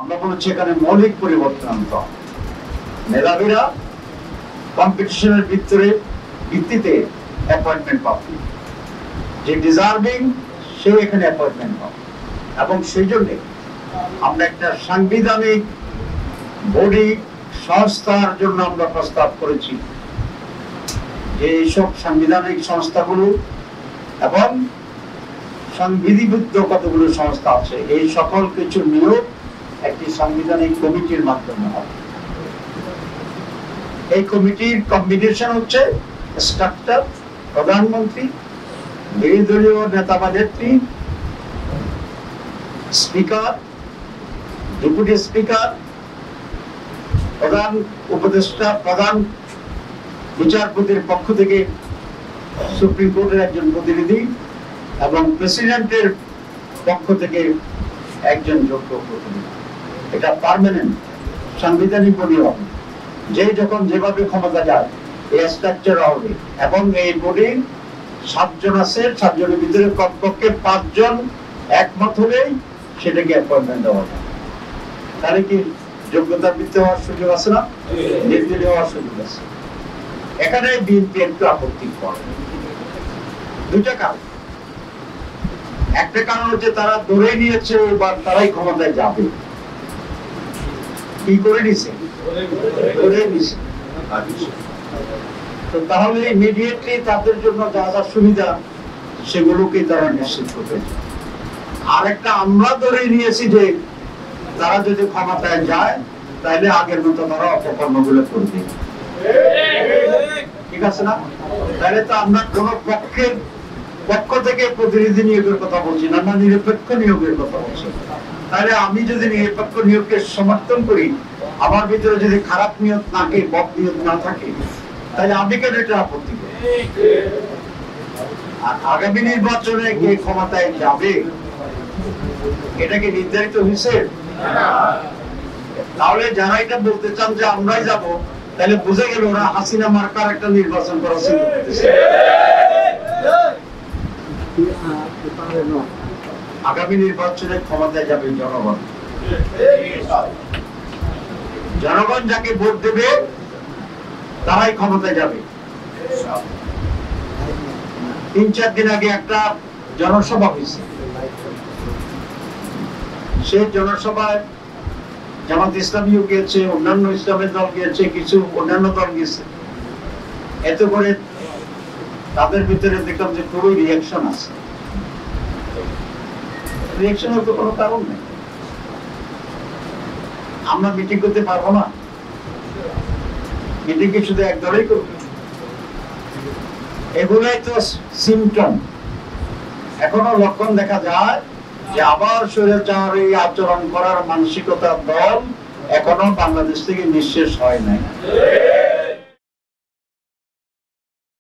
আমরা বলেছি এখানে মৌলিক পরিবর্তন আনতে হবে। মেধাবীরা কম্পিটিশনের ভিত্তিতে অ্যাপয়েন্টমেন্ট পাবে, যে ডিজার্ভিং সে এখানে অ্যাপয়েন্টমেন্ট পাবে। এবং সেই জন্য আমরা একটা সাংবিধানিক বডি সংস্থার জন্য আমরা প্রস্তাব করেছি, যে এইসব সাংবিধানিক সংস্থাগুলো এবং সংবিধিবদ্ধ কতগুলো সংস্থা আছে, এই সকল কিছু নিয়োগ একটি সাংবিধানিক কমিটির মাধ্যমে হবে। এই কমিটির কম্বিনেশন হচ্ছে স্ট্রাকচার, প্রধানমন্ত্রী, বিরোধী দলীয় নেতা বা নেত্রী, স্পিকার, ডেপুটি স্পিকার, প্রধান উপদেষ্টা, প্রধান বিচারপতির পক্ষ থেকে সুপ্রিম কোর্টের একজন প্রতিনিধি এবং প্রেসিডেন্টের পক্ষ থেকে একজন যোগ্য প্রতিনিধি। এটা পার্মানেন্ট সাংবিধানিক বডি হবে, যে যখন যেভাবে ক্ষমতা যায় এই স্ট্রাকচার হবে। এবং এই বডি 7 জন আছে, 7 জনের ভিতরে কমপক্ষে 5 জন একমত হলেই সেটাকে অ্যাপয়েন্টমেন্ট দেওয়া হবে। তাহলে কি যোগ্যতার ভিত্তিতে হওয়ার সুযোগ আছে না? নির্দলীয় হওয়ার সুযোগ আছে। এখানে বিএনপি একটু আপত্তি করে দুইটা কারণ। একটা কারণ হচ্ছে তারা ধরে নিয়েছে এবার তারাই ক্ষমতায় যাবে। কি করে নিছে? ধরে নিছে। তো তাহলে ইমিডিয়েটলি তাদের জন্য যা যা সুবিধা সেগুলোকে তারা নিশ্চিত করবে। আর একটা আমরা ধরে নিয়েছি যে তারা যদি ক্ষমতায় যায় তাহলে আগের মতো তারা অপকর্মগুলো করবে। ঠিক আছে না? তাহলে তো আমরা কোন পক্ষের পক্ষ থেকে প্রতিনিধি নিয়োগের কথা বলছি না, আমরা নিরপেক্ষ নিয়োগের কথা বলছি। তাহলে আমি যদি নিরপেক্ষ নিয়োগকে সমর্থন করি, আমার ভিতরে যদি খারাপ নিয়ত না থাকে, বদ নিয়ত না থাকে, তাহলে আমি কেন এটা আপত্তি করি? আর আগামী নির্বাচনে কে ক্ষমতায় যাবে এটা কি নির্ধারিত হয়েছে? তাহলে যারা এটা বলতে চান যে আমরাই যাব, তাহলে বুঝে গেল ওরা হাসিনা মার্কার একটা নির্বাচন করার চিন্তা করতেছে। আগামী নির্বাচনে ক্ষমতায় যাবে জনগণ। জনগণ যাকে ভোট দেবে তারাই ক্ষমতায় যাবে। 3-4 দিন আগে একটা জনসভা হয়েছে, সেই জনসভায় জামাত ইসলামীও গিয়েছে, অন্যান্য ইসলামের দল গিয়েছে, কিছু অন্যান্য দল গিয়েছে। এত করে তাদের ভিতরে দেখলাম যে খুবই রিয়াকশন আছে। রিয়াকশনের তো কোনো কারণ নেই। আমরা মিটিং করতে পারবো না? মিটিং কি শুধু এক দলেই করবে? এগুলাই তো সিমটম। এখনো লক্ষণ দেখা যায় যে আবার স্বৈরাচারী আচরণ করার মানসিকতার দল এখনো বাংলাদেশ থেকে নিঃশেষ হয় নাই।